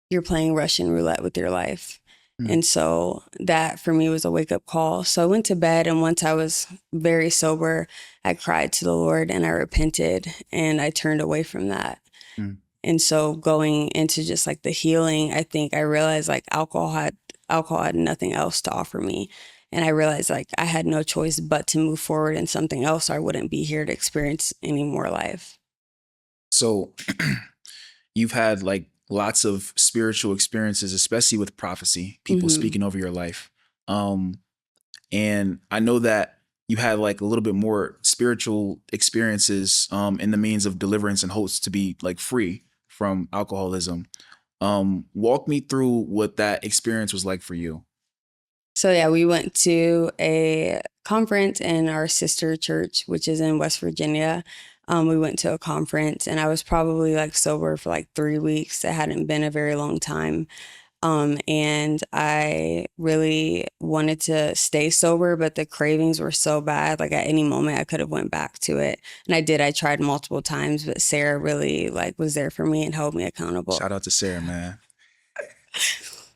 you're playing Russian roulette with your life. And so that for me was a wake up call. So I went to bed, and once I was very sober, I cried to the Lord and I repented and I turned away from that. Mm. And so going into just like the healing, I think I realized like alcohol had nothing else to offer me. And I realized like I had no choice but to move forward in something else, or I wouldn't be here to experience any more life. So you've had like lots of spiritual experiences, especially with prophecy, people Hmm. speaking over your life. Um, and I know that you had like a little bit more spiritual experiences in the means of deliverance and hopes to be like free from alcoholism. Walk me through what that experience was like for you. So yeah, we went to a conference in our sister church, which is in West Virginia. We went to a conference, and I was probably like sober for like 3 weeks. It hadn't been a very long time. And I really wanted to stay sober, but the cravings were so bad. Like at any moment I could have went back to it. And I did. I tried multiple times, but Sarah really like was there for me and held me accountable. Shout out to Sarah, man.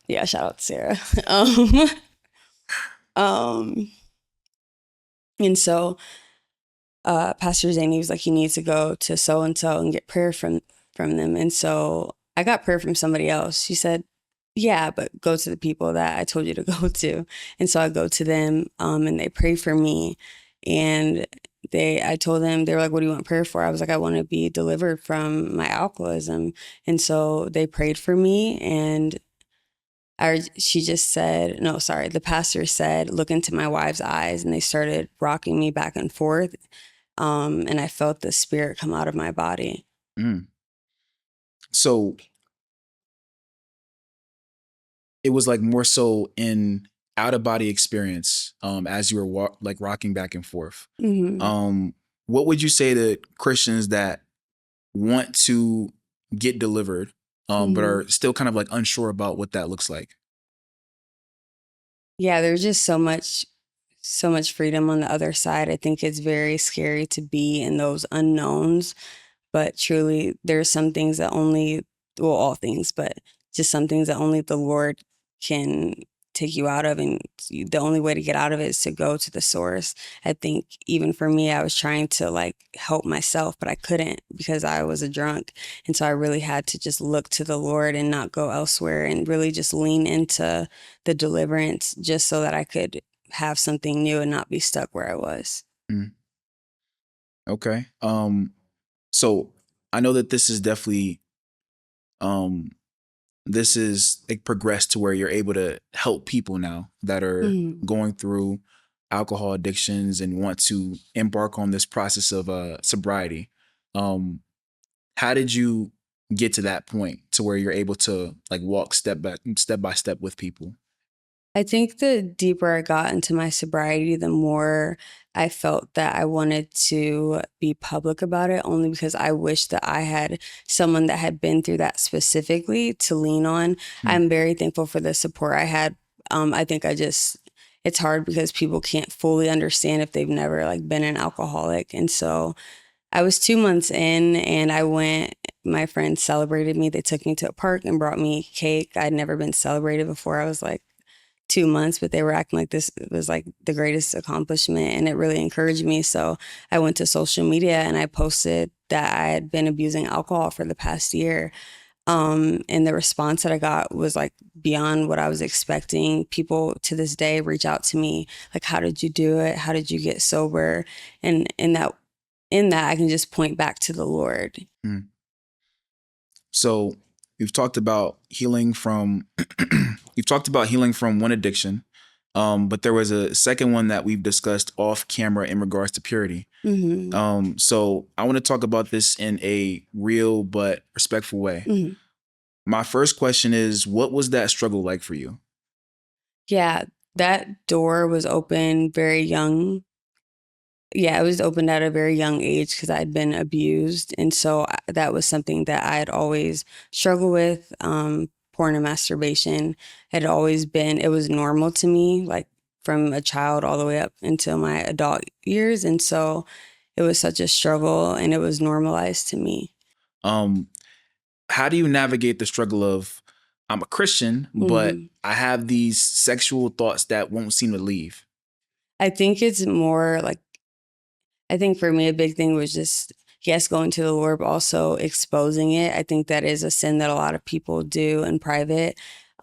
Yeah, shout out to Sarah. Um, um, and so Pastor Zany was like, you need to go to so and so and get prayer from them. And so I got prayer from somebody else. She said, yeah, but go to the people that I told you to go to. And so I go to them, and they pray for me. And I told them, they were like, what do you want prayer for? I was like, I want to be delivered from my alcoholism. And so they prayed for me, and she just said, no, sorry, the pastor said, look into my wife's eyes. And they started rocking me back and forth. And I felt the spirit come out of my body. Mm. So it was like more so in out of body experience as you were like rocking back and forth. Hmm. What would you say to Christians that want to get delivered, but Hmm. are still kind of like unsure about what that looks like? Yeah, there's just so much freedom on the other side. I think it's very scary to be in those unknowns, but truly there's some things that only, well, all things, but just some things that only the Lord can take you out of. And the only way to get out of it is to go to the source. I think even for me, I was trying to like help myself, but I couldn't because I was a drunk. And so I really had to just look to the Lord and not go elsewhere, and really just lean into the deliverance just so that I could have something new and not be stuck where I was. Mm. Okay. So I know that this is definitely um this is like progressed to where you're able to help people now that are Mhm. going through alcohol addictions and want to embark on this process of sobriety. Um, how did you get to that point to where you're able to like walk step by step with people? I think the deeper I got into my sobriety, the more I felt that I wanted to be public about it, only because I wish that I had someone that had been through that specifically to lean on. Mm. I'm very thankful for the support I had. I think it's hard because people can't fully understand if they've never like been an alcoholic. And so I was 2 months in, and my friends celebrated me. They took me to a park and brought me cake. I'd never been celebrated before. I was like, 2 months, but they were acting like this was like the greatest accomplishment, and it really encouraged me. So I went to social media and I posted that I had been abusing alcohol for the past year. And the response that I got was like beyond what I was expecting. People to this day reach out to me like, how did you do it? How did you get sober? And in that I can just point back to the Lord. Mm. So you've talked about healing from you've talked about healing from one addiction, but there was a second one that we've discussed off camera in regards to purity. Hmm. So I want to talk about this in a real but respectful way. Hmm. My first question is, what was that struggle like for you? Yeah, that door was open very young. Yeah, it was opened at a very young age because I'd been abused. And so that was something that I had always struggled with. Porn and masturbation had always been, it was normal to me, like from a child all the way up until my adult years. And so it was such a struggle, and it was normalized to me. Um, how do you navigate the struggle of I'm a Christian, but Mhm. I have these sexual thoughts that won't seem to leave. I think it's more like, I think for me, a big thing was just, yes, going to the Lord, but also exposing it. I think that is a sin that a lot of people do in private.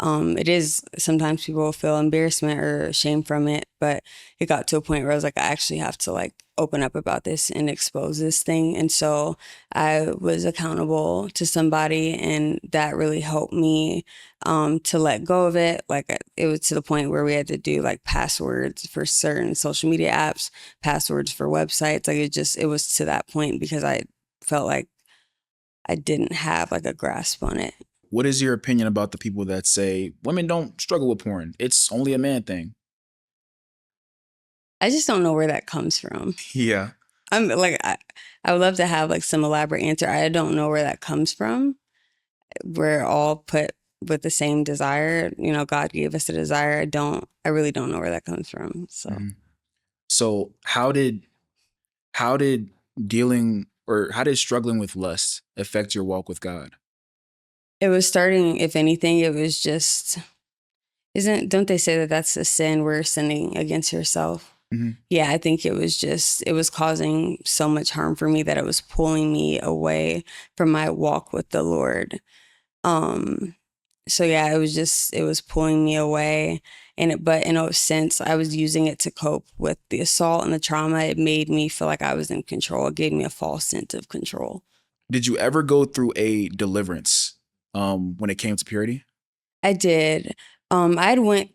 It is sometimes people feel embarrassment or shame from it, but it got to a point where I was like, I actually have to like open up about this and expose this thing. And so I was accountable to somebody, and that really helped me to let go of it. Like it was to the point where we had to do like passwords for certain social media apps, passwords for websites. Like it was to that point because I felt like I didn't have like a grasp on it. What is your opinion about the people that say women don't struggle with porn? It's only a man thing. I just don't know where that comes from. Yeah. I'm like, I would love to have like some elaborate answer. I don't know where that comes from. We're all put with the same desire. You know, God gave us a desire. I really don't know where that comes from. So Mhm. So how did dealing or how did struggling with lust affect your walk with God? it was starting, if anything, it was just, don't they say that that's a sin where you're sinning against yourself? Mhm. Yeah, I think it was causing so much harm for me that it was pulling me away from my walk with the Lord. Um, so yeah, it was pulling me away. But in a sense, I was using it to cope with the assault and the trauma. It made me feel like I was in control. It gave me a false sense of control. Did you ever go through a deliverance when it came to purity? I did. I'd went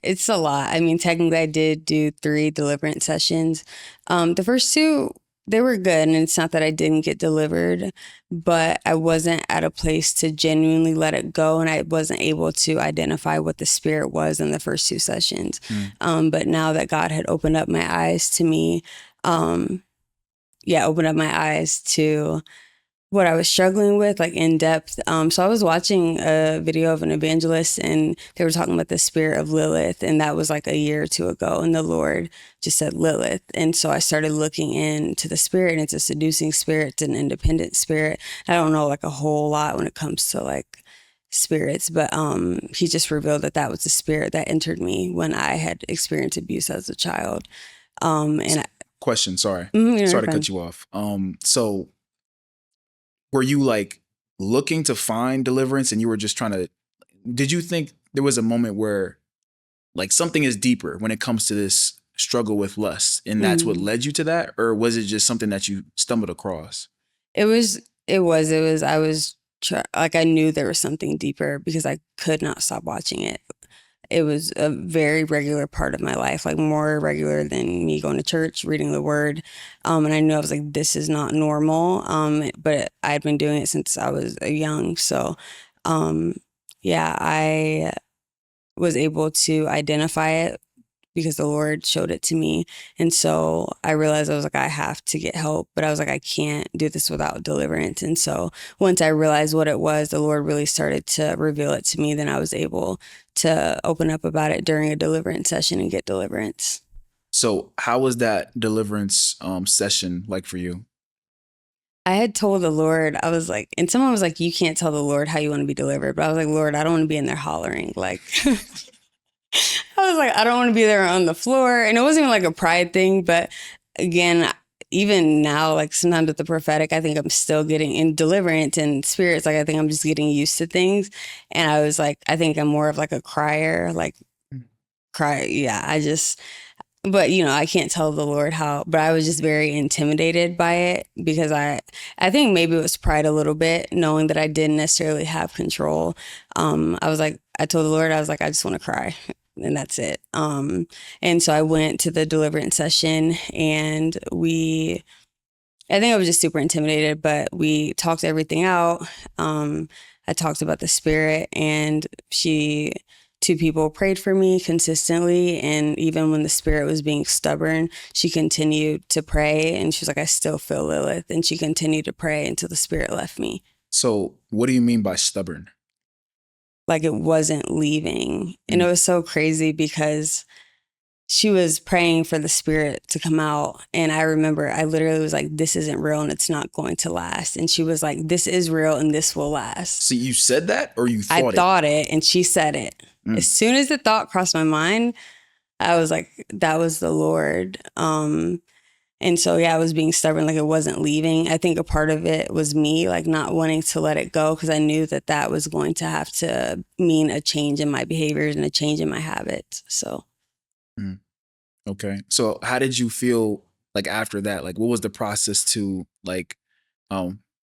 It's a lot. I mean, technically, I did do 3 deliverance sessions. The first 2, they were good, and it's not that I didn't get delivered, but I wasn't at a place to genuinely let it go, and I wasn't able to identify what the spirit was in the first 2 sessions. Mm. But now that God had opened up my eyes to me, um, yeah, opened up my eyes to what I was struggling with, like in depth. So I was watching a video of an evangelist, and they were talking about the spirit of Lilith, and that was like a year or 2 ago. And the Lord just said Lilith, and so I started looking into the spirit, and it's a seducing spirit, it's an independent spirit. I don't know like a whole lot when it comes to like spirits, but he just revealed that that was the spirit that entered me when I had experienced abuse as a child. And Question, sorry. you're Sorry to fine. cut you off. So were you like looking to find deliverance and you were just trying to did you think there was a moment where like something is deeper when it comes to this struggle with lust and that's what Mhm. led you to that, or was it just something that you stumbled across? I was like, I knew there was something deeper because I could not stop watching it. It was a very regular part of my life, like more regular than me going to church, reading the word. And I knew I was like, this is not normal. But I'd been doing it since I was young. So, um, yeah, I was able to identify it because the Lord showed it to me. And so I realized I was like, I have to get help, but I was like, I can't do this without deliverance. And so once I realized what it was, the Lord really started to reveal it to me. Then I was able to open up about it during a deliverance session and get deliverance. So how was that deliverance session like for you? I had told the Lord, I was like, and someone was like, you can't tell the Lord how you want to be delivered. But I was like, Lord, I don't want to be in there hollering. Like, I was like, I don't want to be there on the floor. And it wasn't even like a pride thing. But again, even now, like sometimes with the prophetic, I think I'm still getting in deliverance and spirits. Like, I think I'm just getting used to things. And I was like, I think I'm more of like a crier, like cry. Yeah, but I can't tell the Lord how, but I was just very intimidated by it because I think maybe it was pride a little bit, knowing that I didn't necessarily have control. I told the Lord, I was like, I just want to cry. And that's it. And so I went to the deliverance session, and I think I was just super intimidated, but we talked everything out. I talked about the spirit, and 2 people prayed for me consistently. And even when the spirit was being stubborn, she continued to pray. And she was like, I still feel Lilith. And she continued to pray until the spirit left me. So what do you mean by stubborn? Like it wasn't leaving. And it Mm. was so crazy because she was praying for the spirit to come out. And I remember I literally was like, this isn't real and it's not going to last. And she was like, this is real and this will last. So you said that, or you I thought it? thought it and she said it. As soon as the thought crossed my mind, I was like, that was the Lord. And so, yeah, I was being stubborn, like it wasn't leaving. I think a part of it was me, like not wanting to let it go because I knew that that was going to have to mean a change in my behaviors and a change in my habits. So. Okay. So how did you feel like after that? Like what was the process to like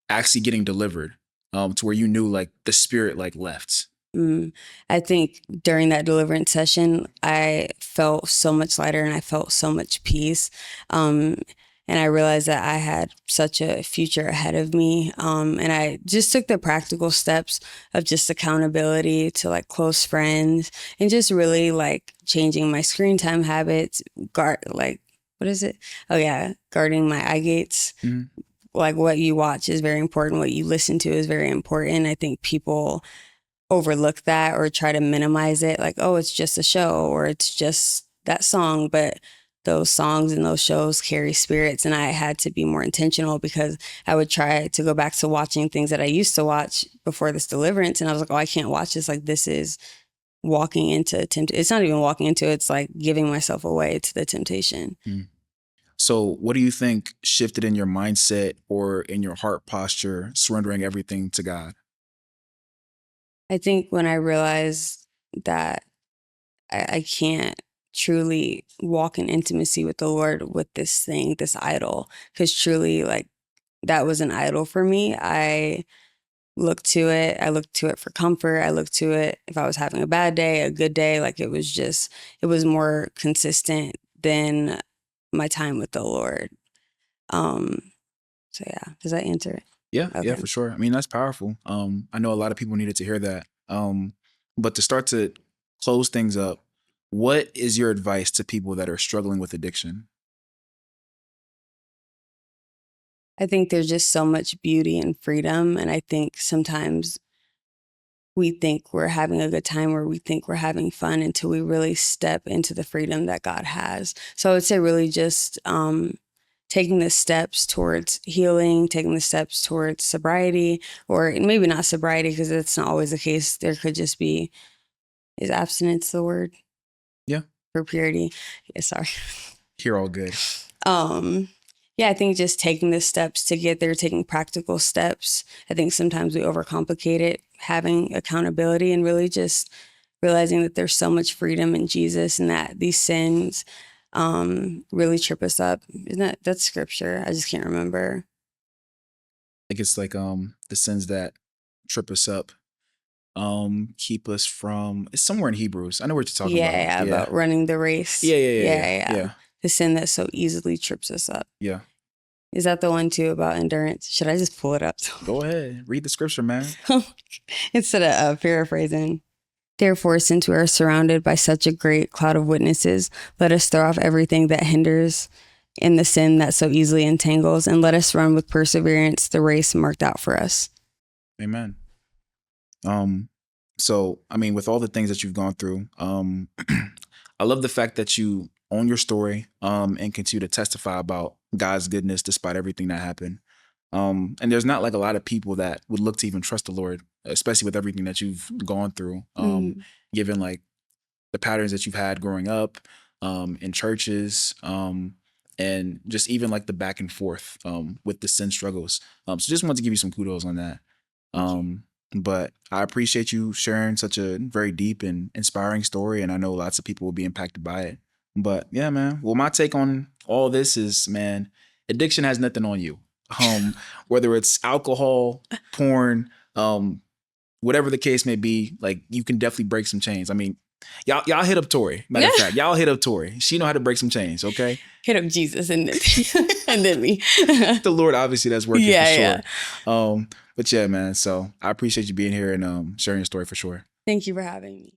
actually getting delivered to where you knew like the spirit like left? I think during that deliverance session, I felt so much lighter and I felt so much peace. And I realized that I had such a future ahead of me. And I just took the practical steps of just accountability to like close friends and just really like changing my screen time habits, what is it? Oh yeah, guarding my eye gates. Like what you watch is very important. What you listen to is very important. I think people overlook that or try to minimize it. Like, oh, it's just a show or it's just that song. But those songs and those shows carry spirits. And I had to be more intentional because I would try to go back to watching things that I used to watch before this deliverance. And I was like, oh, I can't watch this. Like, this is walking into it's not even walking into it. It's like giving myself away to the temptation. So what do you think shifted in your mindset or in your heart posture, surrendering everything to God? I think when I realized that I can't truly walk in intimacy with the Lord with this thing, this idol, because truly, like, that was an idol for me. I looked to it. I looked to it for comfort. I looked to it if I was having a bad day, a good day. Like, it was more consistent than my time with the Lord. So yeah, does that answer it? Yeah, Okay. yeah, for sure. I mean, that's powerful. I know a lot of people needed to hear that. But to start to close things up, what is your advice to people that are struggling with addiction? I think there's just so much beauty and freedom. And I think sometimes we think we're having a good time or we think we're having fun until we really step into the freedom that God has. So I would say really just taking the steps towards healing, taking the steps towards sobriety, or maybe not sobriety because that's not always the case. There could just be, is abstinence the word? Yeah. For purity. Yeah, sorry. You're all good. Yeah, I think just taking the steps to get there, taking practical steps. I think sometimes we overcomplicate it, having accountability and really just realizing that there's so much freedom in Jesus and that these sins really trip us up. Isn't that's scripture? I just can't remember. I think it's like the sins that trip us up, keep us from, it's somewhere in Hebrews. I know what you're talking about. Yeah, about running the race. Yeah. The sin that so easily trips us up. Yeah. Is that the one too about endurance? Should I just pull it up? Go ahead. Read the scripture, man. Instead of paraphrasing. Therefore, since we are surrounded by such a great cloud of witnesses, let us throw off everything that hinders and the sin that so easily entangles, and let us run with perseverance the race marked out for us. Amen. So, I mean, with all the things that you've gone through, I love the fact that you own your story and continue to testify about God's goodness despite everything that happened. And there's not like a lot of people that would look to even trust the Lord, especially with everything that you've gone through, given like the patterns that you've had growing up in churches, and just even like the back and forth with the sin struggles. So just wanted to give you some kudos on that. But I appreciate you sharing such a very deep and inspiring story, and I know lots of people will be impacted by it. But yeah, man. Well, my take on all this is, man, addiction has nothing on you. Whether it's alcohol, porn, whatever the case may be, like you can definitely break some chains. I mean, y'all hit up Tori. Matter of fact, y'all hit up Tori. She know how to break some chains, okay? Hit up Jesus and then and then me. The Lord, obviously, that's working for sure. Yeah. But yeah, man. So I appreciate you being here and sharing your story for sure. Thank you for having me.